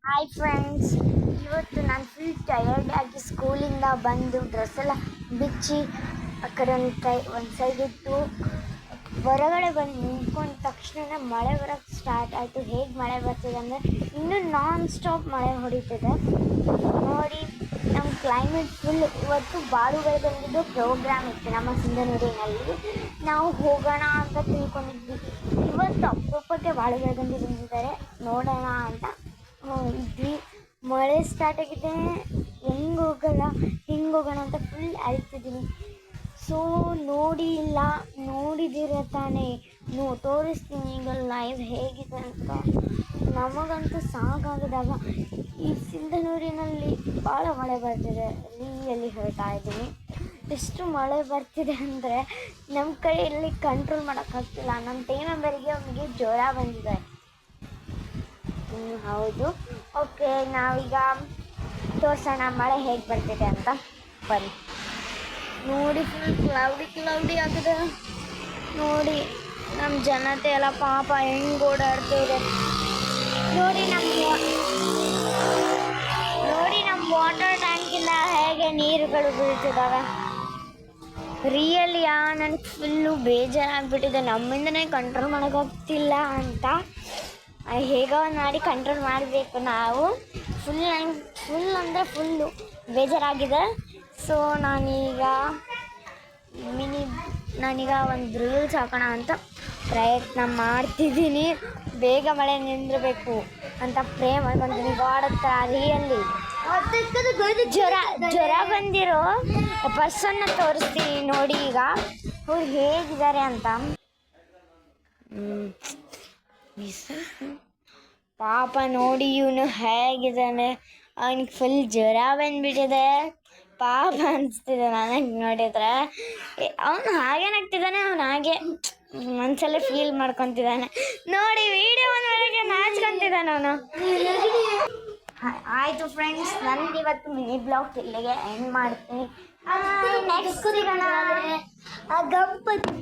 Hi friends, ಇವತ್ತು ನಾನು full tired ಆಗಿ ಸ್ಕೂಲಿಂದ ಬಂದು ಡ್ರೆಸ್ ಎಲ್ಲ ಬಿಚ್ಚಿ ಆ ಕಡೆ ಒಂದು ಸೈಡ್ ಇಟ್ಟು ಹೊರಗಡೆ ಬಂದು ನಿಂತ್ಕೊಂಡ ತಕ್ಷಣ ಮಳೆ ಬರೋಕ್ಕೆ ಸ್ಟಾರ್ಟ್ ಆಯಿತು. ಹೇಗೆ ಮಳೆ ಬರ್ತಿದೆ ಅಂದರೆ ಇನ್ನೂ ನಾನ್ ಸ್ಟಾಪ್ ಮಳೆ ಹೊಡಿತಿದೆ. ನೋಡಿ, ನಮ್ಮ ಕ್ಲೈಮೇಟ್ ಫುಲ್ ಇವತ್ತು ಬಾಳುಗಳು ಬಂದಿದ್ದು ಪ್ರೋಗ್ರಾಮ್ ಇತ್ತು ನಮ್ಮ ಸಿಂಧನೂರಿನಲ್ಲಿ. ನಾವು ಹೋಗೋಣ ಅಂತ ತಿಳ್ಕೊಂಡಿದ್ವಿ. ಇವತ್ತು ಅಪರೂಪಕ್ಕೆ ಬಾಳುಗಳು ಬಂದಿದ್ದಾರೆ, ನೋಡೋಣ ಅಂತ ಇದ್ವಿ. ಮಳೆ ಸ್ಟಾರ್ಟ್ ಆಗಿದೆ, ಹೆಂಗೆ ಹೋಗೋಣ ಹಿಂಗೆ ಹೋಗೋಣ ಅಂತ ಫುಲ್ ಅಳ್ತಿದ್ದೀನಿ. ಸೊ ನೋಡಿದ್ದೀರ ತಾನೇ, ತೋರಿಸ್ತೀನಿ ಈಗ ಲೈವ್ ಹೇಗಿದೆ ಅಂತ. ನಮಗಂತೂ ಸಾಕಾಗಿದಾಗ ಈ ಸಿಂಧನೂರಿನಲ್ಲಿ ಭಾಳ ಮಳೆ ಬರ್ತಿದೆ, ರಿಯಲ್ಲಿ ಹೇಳ್ತಾ ಇದ್ದೀನಿ. ಎಷ್ಟು ಮಳೆ ಬರ್ತಿದೆ ಅಂದರೆ ನಮ್ಮ ಕೈಯಲ್ಲಿ ಕಂಟ್ರೋಲ್ ಮಾಡೋಕ್ಕಾಗ್ತಿಲ್ಲ. ನಮ್ಮ ಟೀಮ್ ಮೆಂಬರಿಗೆ ಅವನಿಗೆ ಜ್ವರ ಬಂದಿದೆ. ಹೌದು. ಓಕೆ, ನಾವೀಗ ತೋರಿಸೋಣ ಮಳೆ ಹೇಗೆ ಬರ್ತಿದೆ ಅಂತ. ಬನ್ನಿ. ನೋಡಿ, ಫುಲ್ ಕ್ಲೌಡಿ ಆಗಿದೆ. ನೋಡಿ ನಮ್ಮ ಜನತೆ ಎಲ್ಲ ಪಾಪ ಹೆಂಗೆ ಓಡಾಡ್ತಿದೆ. ನೋಡಿ ನಮ್ಮ ವಾಟರ್ ಟ್ಯಾಂಕಿಂದ ಹೇಗೆ ನೀರುಗಳು ಬೀಳ್ತಿದ್ದಾವೆ. ರಿಯಲಿಯಾ ನನಗೆ ಫುಲ್ಲು ಬೇಜಾರಾಗ್ಬಿಟ್ಟಿದೆ. ನಮ್ಮಿಂದನೇ ಕಂಟ್ರೋಲ್ ಮಾಡೋಕ್ಕಾಗ್ತಿಲ್ಲ ಅಂತ ಹೇಗೋ ಮಾಡಿ ಕಂಟ್ರೋಲ್ ಮಾಡಬೇಕು ನಾವು. ಫುಲ್ ಅಂದರೆ ಫುಲ್ಲು ಬೇಜಾರಾಗಿದೆ. ಸೊ ನಾನೀಗ ಒಂದು ರೂಲ್ಸ್ ಹಾಕೋಣ ಅಂತ ಪ್ರಯತ್ನ ಮಾಡ್ತಿದ್ದೀನಿ. ಬೇಗ ಮಳೆ ನಿಂದಿರಬೇಕು ಅಂತ ಪ್ರೇ ಮಾಡ್ಕೊತೀನಿ ಗಾಡ್ ಹತ್ರ. ರಿಯಲ್ಲಿ ಜ್ವರ ಬಂದಿರೋ ಪರ್ಸನ್ನ ತೋರಿಸ್ತೀನಿ ನೋಡಿ ಈಗ ಅವ್ರು ಹೇಗಿದ್ದಾರೆ ಅಂತ. ಪಾಪ ನೋಡಿ ಇವನು ಹೇಗಿದ್ದಾನೆ, ಅವನಿಗೆ ಫುಲ್ ಜ್ವರ ಬಂದ್ಬಿಟ್ಟಿದೆ. ಪಾಪ ಅನಿಸ್ತಿದೆ ನನಗೆ ನೋಡಿದ್ರೆ. ಅವನು ಹಾಗೆ ನಗ್ತಿದ್ದಾನೆ, ಹಾಗೆ ಮನಸ್ಸಲ್ಲೇ ಫೀಲ್ ಮಾಡ್ಕೊತಿದ್ದಾನೆ. ನೋಡಿ, ವಿಡಿಯೋ ಒಳಗೆ ನಾಚ್ಕೊತಿದ್ದಾನೆ ಅವನು. ಆಯಿತು ಫ್ರೆಂಡ್ಸ್, ನನಗೆ ಇವತ್ತು ಮಿನಿ ಬ್ಲಾಗ್ ಇಲ್ಲಿಗೆ ಎಂಡ್ ಮಾಡ್ತೀನಿ. ನೆಕ್ಸ್ಟ್ ಸಿಗೋಣ. ಗಣಪತಿ